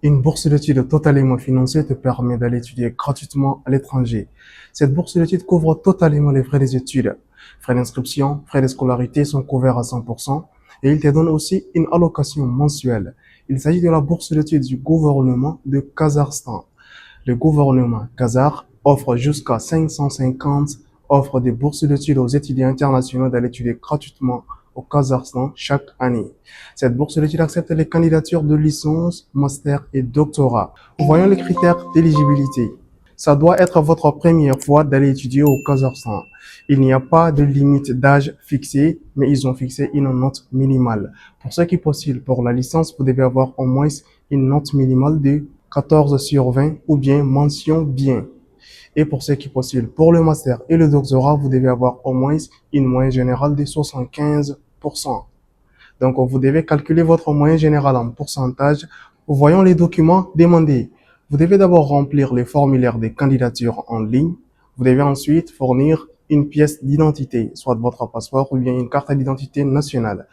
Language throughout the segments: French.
Une bourse d'études totalement financée te permet d'aller étudier gratuitement à l'étranger. Cette bourse d'études couvre totalement les frais des études. Frais d'inscription, frais de scolarité sont couverts à 100% et il te donne aussi une allocation mensuelle. Il s'agit de la bourse d'études du gouvernement de Kazakhstan. Le gouvernement kazakh offre jusqu'à 550 offres de bourses d'études aux étudiants internationaux d'aller étudier gratuitement au Kazakhstan chaque année. Cette bourse d'études accepte les candidatures de licence, master et doctorat. Voyons les critères d'éligibilité. Ça doit être votre première fois d'aller étudier au Kazakhstan. Il n'y a pas de limite d'âge fixée, mais ils ont fixé une note minimale. Pour ceux qui postulent pour la licence, vous devez avoir au moins une note minimale de 14 sur 20 ou bien mention bien. Et pour ceux qui postulent pour le master et le doctorat, vous devez avoir au moins une moyenne générale de 75%. Donc, vous devez calculer votre moyenne générale en pourcentage. Voyons les documents demandés. Vous devez d'abord remplir les formulaires des candidatures en ligne. Vous devez ensuite fournir une pièce d'identité, soit votre passeport ou bien une carte d'identité nationale.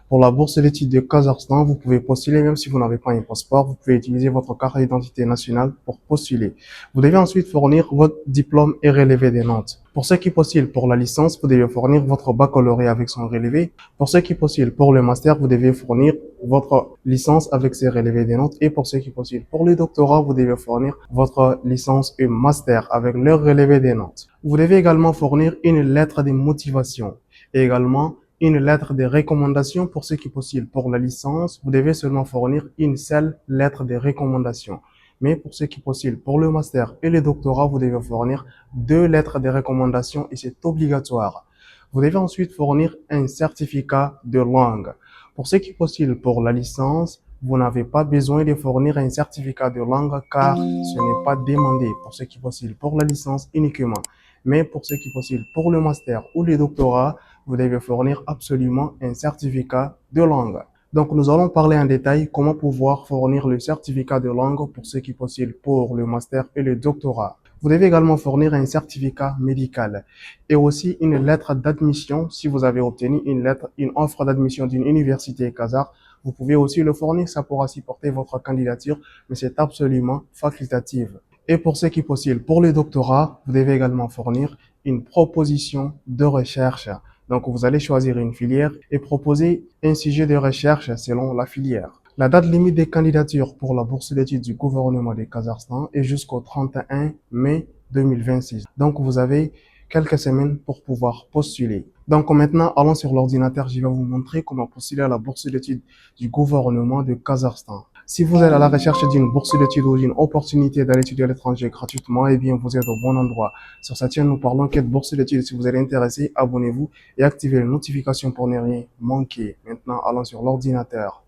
Pour la bourse d'études de Kazakhstan, vous pouvez postuler même si vous n'avez pas un passeport. Vous pouvez utiliser votre carte d'identité nationale pour postuler. Vous devez ensuite fournir votre diplôme et relevé des notes. Pour ceux qui postulent pour la licence, vous devez fournir votre baccalauréat avec son relevé. Pour ceux qui postulent pour le master, vous devez fournir votre licence avec ses relevés des notes. Et pour ceux qui postulent pour le doctorat, vous devez fournir votre licence et master avec leur relevé des notes. Vous devez également fournir une lettre de motivation et également une lettre de recommandation pour ceux qui postulent pour la licence. Vous devez seulement fournir une seule lettre de recommandation. Mais pour ceux qui postulent pour le master et le doctorat, vous devez fournir deux lettres de recommandation et c'est obligatoire. Vous devez ensuite fournir un certificat de langue. Pour ceux qui postulent pour la licence, vous n'avez pas besoin de fournir un certificat de langue car ce n'est pas demandé pour ceux qui postulent pour la licence uniquement. Mais pour ceux qui postulent pour le master ou le doctorat, vous devez fournir absolument un certificat de langue. Donc, nous allons parler en détail comment pouvoir fournir le certificat de langue pour ceux qui postulent pour le master et le doctorat. Vous devez également fournir un certificat médical et aussi une lettre d'admission si vous avez obtenu une offre d'admission d'une université kazakh. Vous pouvez aussi le fournir, ça pourra supporter votre candidature, mais c'est absolument facultatif. Et pour ceux qui postulent pour le doctorat, vous devez également fournir une proposition de recherche. Donc, vous allez choisir une filière et proposer un sujet de recherche selon la filière. La date limite des candidatures pour la bourse d'études du gouvernement du Kazakhstan est jusqu'au 31 mai 2026. Donc, vous avez quelques semaines pour pouvoir postuler. Donc, maintenant, allons sur l'ordinateur. Je vais vous montrer comment postuler à la bourse d'études du gouvernement du Kazakhstan. Si vous êtes à la recherche d'une bourse d'études ou d'une opportunité d'aller étudier à l'étranger gratuitement, eh bien, vous êtes au bon endroit. Sur cette chaîne, nous parlons quête bourse d'études. Si vous êtes intéressé, abonnez-vous et activez les notifications pour ne rien manquer. Maintenant, allons sur l'ordinateur.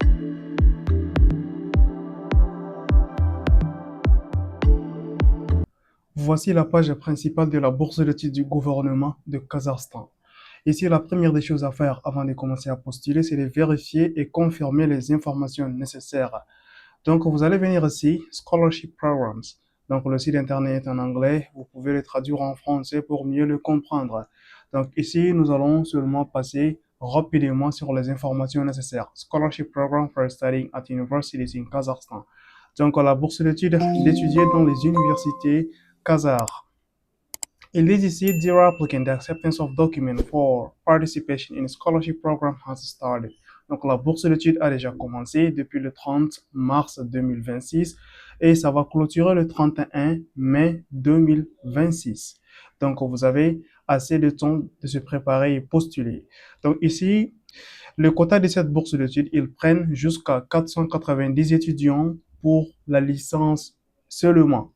Voici la page principale de la bourse d'études du gouvernement de Kazakhstan. Ici, la première des choses à faire avant de commencer à postuler, c'est de vérifier et confirmer les informations nécessaires. Donc, vous allez venir ici, Scholarship Programs. Donc, le site internet est en anglais. Vous pouvez le traduire en français pour mieux le comprendre. Donc, ici, nous allons seulement passer rapidement sur les informations nécessaires. Scholarship Program for Studying at Universities in Kazakhstan. Donc, la bourse d'études d'étudier dans les universités kazakhes. Il dit ici, dear applicant, the acceptance of document for participation in scholarship program has started. Donc, la bourse d'études a déjà commencé depuis le 30 mars 2026 et ça va clôturer le 31 mai 2026. Donc, vous avez assez de temps de se préparer et postuler. Donc, ici, le quota de cette bourse d'études, ils prennent jusqu'à 490 étudiants pour la licence seulement.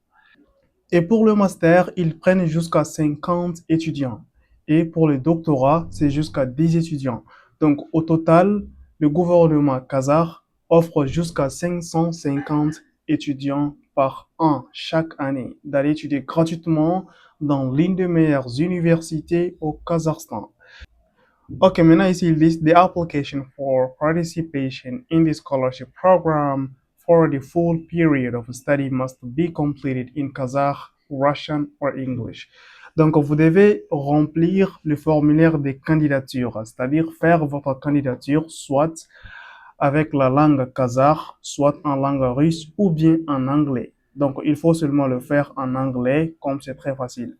Et pour le master, ils prennent jusqu'à 50 étudiants. Et pour le doctorat, c'est jusqu'à 10 étudiants. Donc, au total, le gouvernement kazakh offre jusqu'à 550 étudiants par an chaque année d'aller étudier gratuitement dans l'une des meilleures universités au Kazakhstan. Ok, maintenant ici, ils disent the application for participation in the scholarship program for the full period of study must be completed in Kazakh, Russian or English. Donc, vous devez remplir le formulaire des candidatures, c'est-à-dire faire votre candidature soit avec la langue kazakh, soit en langue russe ou bien en anglais. Donc, il faut seulement le faire en anglais, comme c'est très facile.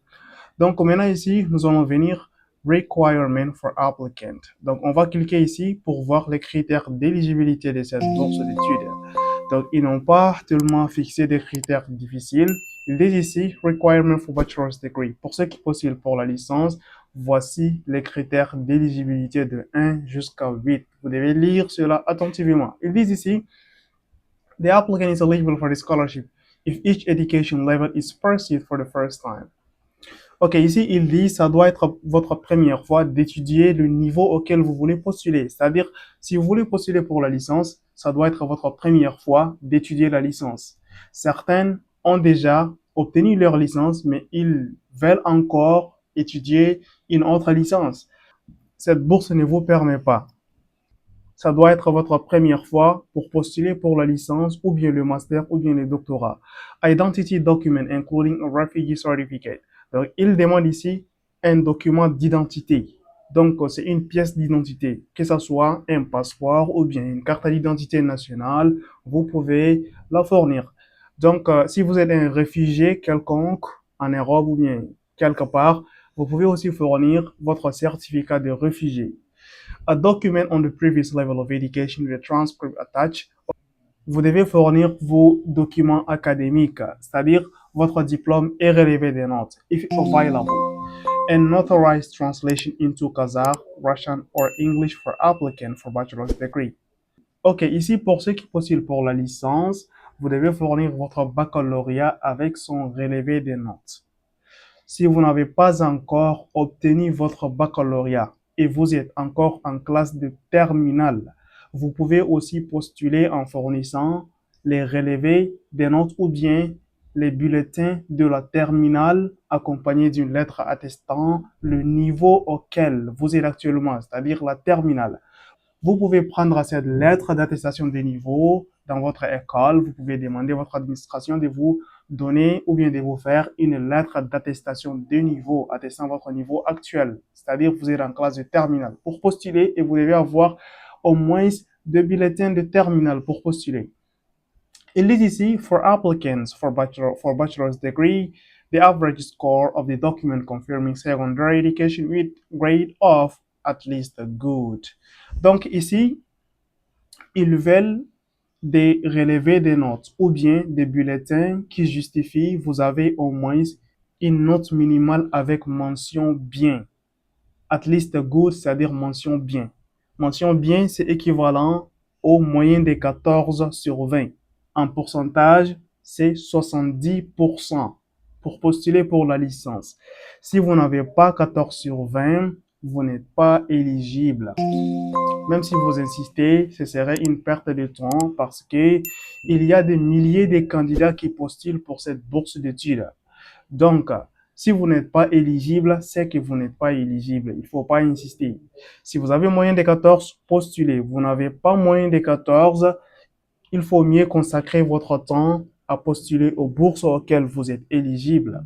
Donc, maintenant ici, nous allons venir Requirement for applicant. Donc, on va cliquer ici pour voir les critères d'éligibilité de cette bourse d'études. Donc, ils n'ont pas tellement fixé des critères difficiles. Ils disent ici Requirement for Bachelor's Degree. Pour ceux qui postulent pour la licence, voici les critères d'éligibilité de 1 jusqu'à 8. Vous devez lire cela attentivement. Ils disent ici The applicant is eligible for the scholarship if each education level is pursued for the first time. Ok, ici, il dit, ça doit être votre première fois d'étudier le niveau auquel vous voulez postuler. C'est-à-dire, si vous voulez postuler pour la licence, ça doit être votre première fois d'étudier la licence. Certaines ont déjà obtenu leur licence, mais ils veulent encore étudier une autre licence. Cette bourse ne vous permet pas. Ça doit être votre première fois pour postuler pour la licence ou bien le master ou bien le doctorat. Identity document including a refugee certificate. Donc, il demande ici un document d'identité. Donc, c'est une pièce d'identité, que ce soit un passeport ou bien une carte d'identité nationale, vous pouvez la fournir. Donc, si vous êtes un réfugié quelconque en Europe ou bien quelque part, vous pouvez aussi fournir votre certificat de réfugié. A document on the previous level of education with a transcript attached. Vous devez fournir vos documents académiques, c'est-à-dire votre diplôme et relevé des notes, if available. An authorized translation into Kazakh, Russian or English for applicant for bachelor's degree. Ok, ici pour ceux qui postulent pour la licence, vous devez fournir votre baccalauréat avec son relevé des notes. Si vous n'avez pas encore obtenu votre baccalauréat et vous êtes encore en classe de terminale, vous pouvez aussi postuler en fournissant les relevés des notes ou bien les bulletins de la terminale accompagnés d'une lettre attestant le niveau auquel vous êtes actuellement, c'est-à-dire la terminale. Vous pouvez prendre cette lettre d'attestation de niveau dans votre école. Vous pouvez demander à votre administration de vous donner ou bien de vous faire une lettre d'attestation de niveau attestant votre niveau actuel. C'est-à-dire vous êtes en classe de terminale pour postuler et vous devez avoir au moins 2 bulletins de terminale pour postuler. Il dit ici, for applicants for bachelor's degree, the average score of the document confirming secondary education with grade of at least good. Donc ici, ils veulent des relevés des notes ou bien des bulletins qui justifient vous avez au moins une note minimale avec mention bien. At least good, c'est-à-dire mention bien. Mention bien, c'est équivalent au moyen des 14 sur 20. En pourcentage, c'est 70% pour postuler pour la licence. Si vous n'avez pas 14 sur 20, vous n'êtes pas éligible. Même si vous insistez, ce serait une perte de temps parce que il y a des milliers de candidats qui postulent pour cette bourse d'études. Donc, si vous n'êtes pas éligible, c'est que vous n'êtes pas éligible. Il ne faut pas insister. Si vous avez moyen de 14, postulez. Vous n'avez pas moyen de 14, il faut mieux consacrer votre temps à postuler aux bourses auxquelles vous êtes éligible.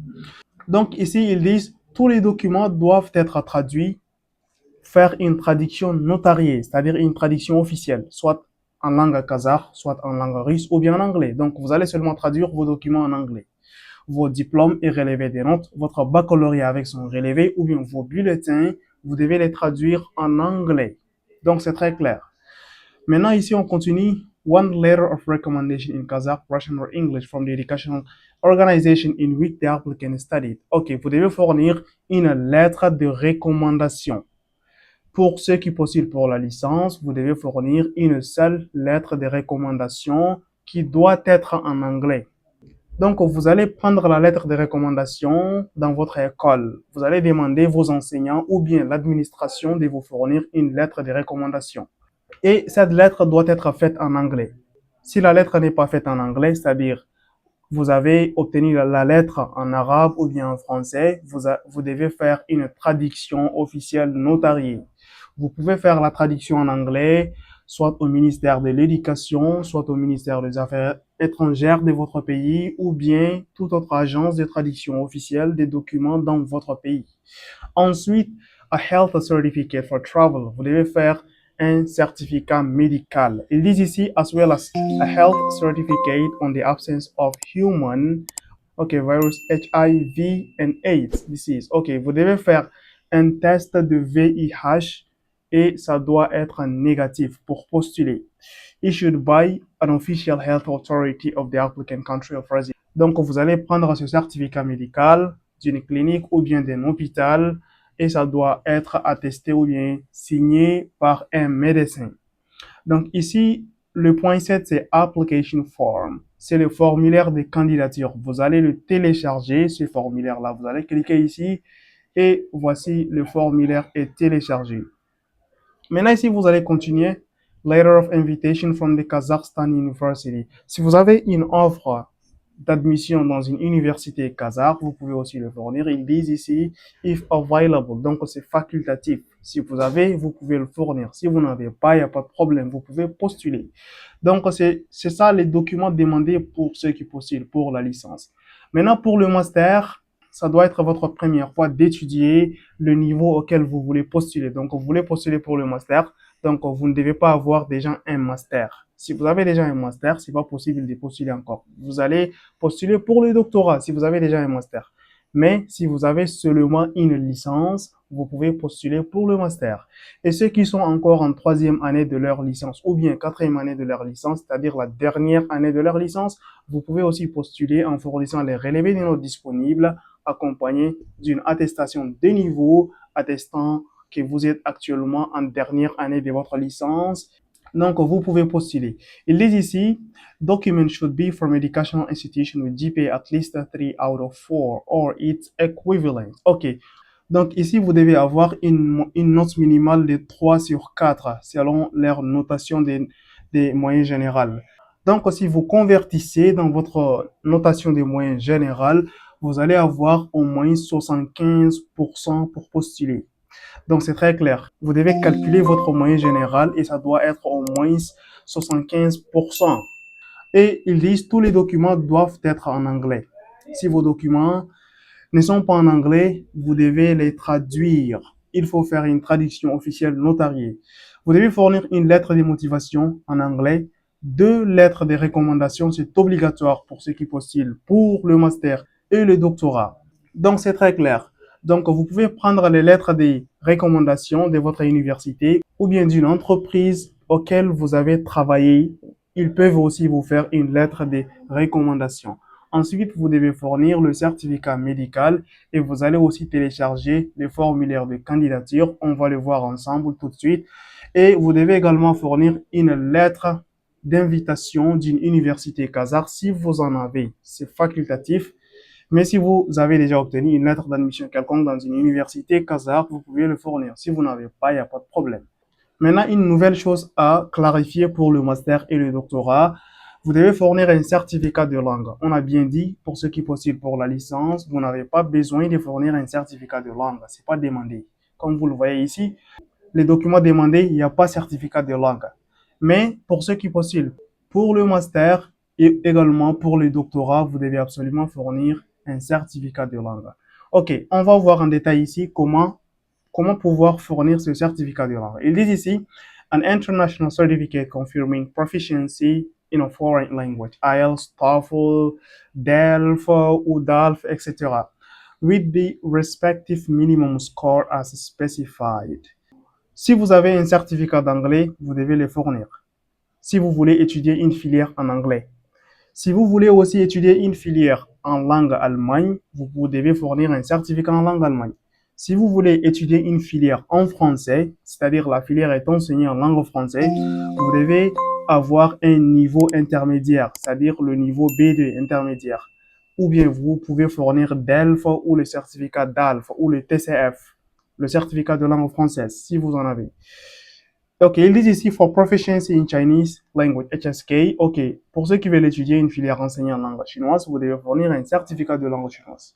Donc ici, ils disent tous les documents doivent être traduits, faire une traduction notariée, c'est-à-dire une traduction officielle, soit en langue kazakh, soit en langue russe ou bien en anglais. Donc vous allez seulement traduire vos documents en anglais. Vos diplômes et relevés des notes, votre baccalauréat avec son relevé ou bien vos bulletins, vous devez les traduire en anglais. Donc c'est très clair. Maintenant ici on continue. One letter of recommendation in Kazakh, Russian or English from the educational organization in which the applicant studied. Ok, vous devez fournir une lettre de recommandation. Pour ceux qui postulent pour la licence, vous devez fournir une seule lettre de recommandation qui doit être en anglais. Donc, vous allez prendre la lettre de recommandation dans votre école. Vous allez demander vos enseignants ou bien l'administration de vous fournir une lettre de recommandation. Et cette lettre doit être faite en anglais. Si la lettre n'est pas faite en anglais, c'est-à-dire vous avez obtenu la lettre en arabe ou bien en français, vous devez faire une traduction officielle notariée. Vous pouvez faire la traduction en anglais, soit au ministère de l'Éducation, soit au ministère des Affaires étrangères de votre pays, ou bien toute autre agence de traduction officielle des documents dans votre pays. Ensuite, a health certificate for travel. Vous devez faire un certificat médical. Ils disent ici, as well as a health certificate on the absence of human, virus HIV and AIDS disease. Vous devez faire un test de VIH et ça doit être négatif pour postuler. Issued by an official health authority of the applicant country of residence. Donc, vous allez prendre ce certificat médical d'une clinique ou bien d'un hôpital et ça doit être attesté ou bien signé par un médecin. Donc, ici, le point 7, c'est Application Form. C'est le formulaire de candidature. Vous allez le télécharger, ce formulaire-là. Vous allez cliquer ici et voici le formulaire est téléchargé. Maintenant, ici, vous allez continuer. Letter of invitation from the Kazakhstan University. Si vous avez une offre d'admission dans une université kazakh, vous pouvez aussi le fournir. Ils disent ici, if available. Donc, c'est facultatif. Si vous avez, vous pouvez le fournir. Si vous n'avez pas, il n'y a pas de problème. Vous pouvez postuler. Donc, c'est ça les documents demandés pour ceux qui postulent pour la licence. Maintenant, pour le master, ça doit être votre première fois d'étudier le niveau auquel vous voulez postuler. Donc, vous voulez postuler pour le master. Donc, vous ne devez pas avoir déjà un master. Si vous avez déjà un master, c'est pas possible de postuler encore. Vous allez postuler pour le doctorat si vous avez déjà un master. Mais si vous avez seulement une licence, vous pouvez postuler pour le master. Et ceux qui sont encore en 3e année de leur licence ou bien 4e année de leur licence, c'est-à-dire la dernière année de leur licence, vous pouvez aussi postuler en fournissant les relevés de notes disponibles accompagnés d'une attestation de niveau attestant que vous êtes actuellement en dernière année de votre licence. Donc, vous pouvez postuler. Il dit ici, documents should be from educational institution with GPA at least 3 out of 4 or its equivalent. Donc, ici, vous devez avoir une note minimale de 3 sur 4 selon leur notation des moyens générales. Donc, si vous convertissez dans votre notation des moyens générales, vous allez avoir au moins 75% pour postuler. Donc, c'est très clair. Vous devez calculer votre moyenne générale et ça doit être au moins 75%. Et ils disent tous les documents doivent être en anglais. Si vos documents ne sont pas en anglais, vous devez les traduire. Il faut faire une traduction officielle notariée. Vous devez fournir une lettre de motivation en anglais, 2 lettres de recommandation, c'est obligatoire pour ceux qui postulent pour le master et le doctorat. Donc, c'est très clair. Donc, vous pouvez prendre les lettres de recommandation de votre université ou bien d'une entreprise auquel vous avez travaillé. Ils peuvent aussi vous faire une lettre de recommandation. Ensuite, vous devez fournir le certificat médical et vous allez aussi télécharger le formulaire de candidature. On va le voir ensemble tout de suite. Et vous devez également fournir une lettre d'invitation d'une université kazakh si vous en avez. C'est facultatif. Mais si vous avez déjà obtenu une lettre d'admission quelconque dans une université kazakh, vous pouvez le fournir. Si vous n'avez pas, il n'y a pas de problème. Maintenant, une nouvelle chose à clarifier pour le master et le doctorat. Vous devez fournir un certificat de langue. On a bien dit, pour ceux qui postulent pour la licence, vous n'avez pas besoin de fournir un certificat de langue. C'est pas demandé. Comme vous le voyez ici, les documents demandés, il n'y a pas certificat de langue. Mais pour ceux qui postulent pour le master et également pour le doctorat, vous devez absolument fournir un certificat de langue. On va voir en détail ici comment pouvoir fournir ce certificat de langue. Ils disent ici, an international certificate confirming proficiency in a foreign language, IELTS, TOEFL, DELF ou DALF, etc. with the respective minimum score as specified. Si vous avez un certificat d'anglais, vous devez le fournir. Si vous voulez étudier une filière en anglais. Si vous voulez aussi étudier une filière en langue allemande, vous devez fournir un certificat en langue allemande. Si vous voulez étudier une filière en français, c'est-à-dire la filière est enseignée en langue française, vous devez avoir un niveau intermédiaire, c'est-à-dire le niveau B2 intermédiaire. Ou bien vous pouvez fournir DELF ou le certificat DALF ou le TCF, le certificat de langue française, si vous en avez. Ils disent ici for proficiency in Chinese language, HSK. Pour ceux qui veulent étudier une filière enseignée en langue chinoise, vous devez fournir un certificat de langue chinoise.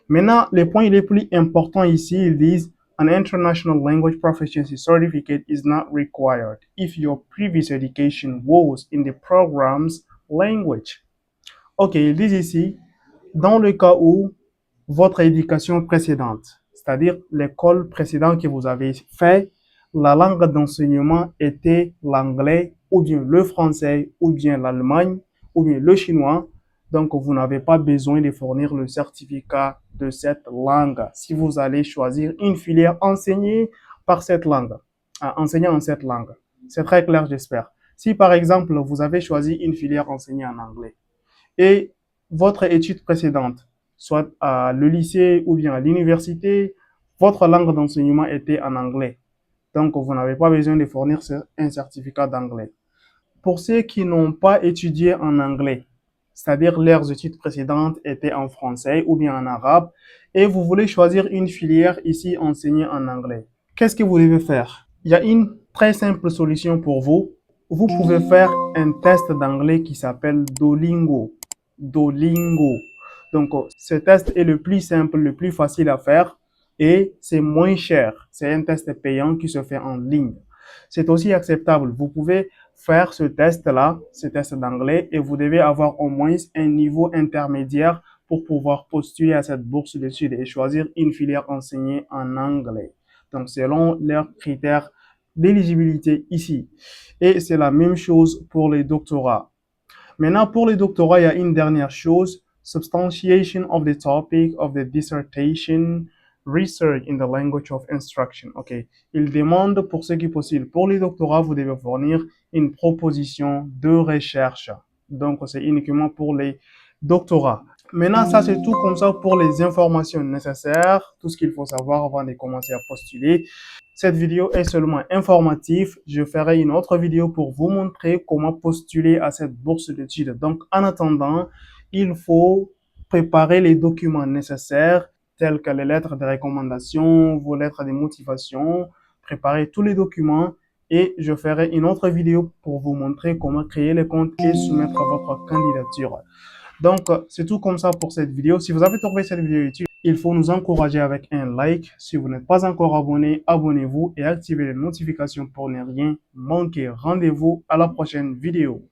Maintenant, les points les plus importants ici, ils disent an international language proficiency certificate is not required if your previous education was in the program's language. Ils disent ici, dans le cas où votre éducation précédente, c'est-à-dire l'école précédente que vous avez fait, la langue d'enseignement était l'anglais ou bien le français ou bien l'allemagne ou bien le chinois, donc vous n'avez pas besoin de fournir le certificat de cette langue si vous allez choisir une filière enseignée par cette langue, enseignant en cette langue. C'est très clair, j'espère. Si par exemple, vous avez choisi une filière enseignée en anglais et votre étude précédente, soit à le lycée ou bien à l'université, votre langue d'enseignement était en anglais. Donc, vous n'avez pas besoin de fournir un certificat d'anglais. Pour ceux qui n'ont pas étudié en anglais, c'est-à-dire leurs études précédentes étaient en français ou bien en arabe, et vous voulez choisir une filière ici enseignée en anglais, qu'est-ce que vous devez faire? Il y a une très simple solution pour vous. Vous pouvez faire un test d'anglais qui s'appelle Duolingo. Duolingo. Donc, ce test est le plus simple, le plus facile à faire et c'est moins cher. C'est un test payant qui se fait en ligne. C'est aussi acceptable. Vous pouvez faire ce test-là, ce test d'anglais, et vous devez avoir au moins un niveau intermédiaire pour pouvoir postuler à cette bourse d'études et choisir une filière enseignée en anglais. Donc, selon leurs critères d'éligibilité ici. Et c'est la même chose pour les doctorats. Maintenant, pour les doctorats, il y a une dernière chose, substantiation of the topic of the dissertation, research in the language of instruction. OK. Il demande pour ce qui est possible. Pour les doctorats, vous devez fournir une proposition de recherche. Donc, c'est uniquement pour les doctorats. Maintenant, ça, c'est tout comme ça pour les informations nécessaires, tout ce qu'il faut savoir avant de commencer à postuler. Cette vidéo est seulement informative. Je ferai une autre vidéo pour vous montrer comment postuler à cette bourse d'études. Donc, en attendant, il faut préparer les documents nécessaires, tels que les lettres de recommandation, vos lettres de motivation, préparer tous les documents et je ferai une autre vidéo pour vous montrer comment créer les comptes et soumettre votre candidature. Donc, c'est tout comme ça pour cette vidéo. Si vous avez trouvé cette vidéo utile, il faut nous encourager avec un like. Si vous n'êtes pas encore abonné, abonnez-vous et activez les notifications pour ne rien manquer. Rendez-vous à la prochaine vidéo.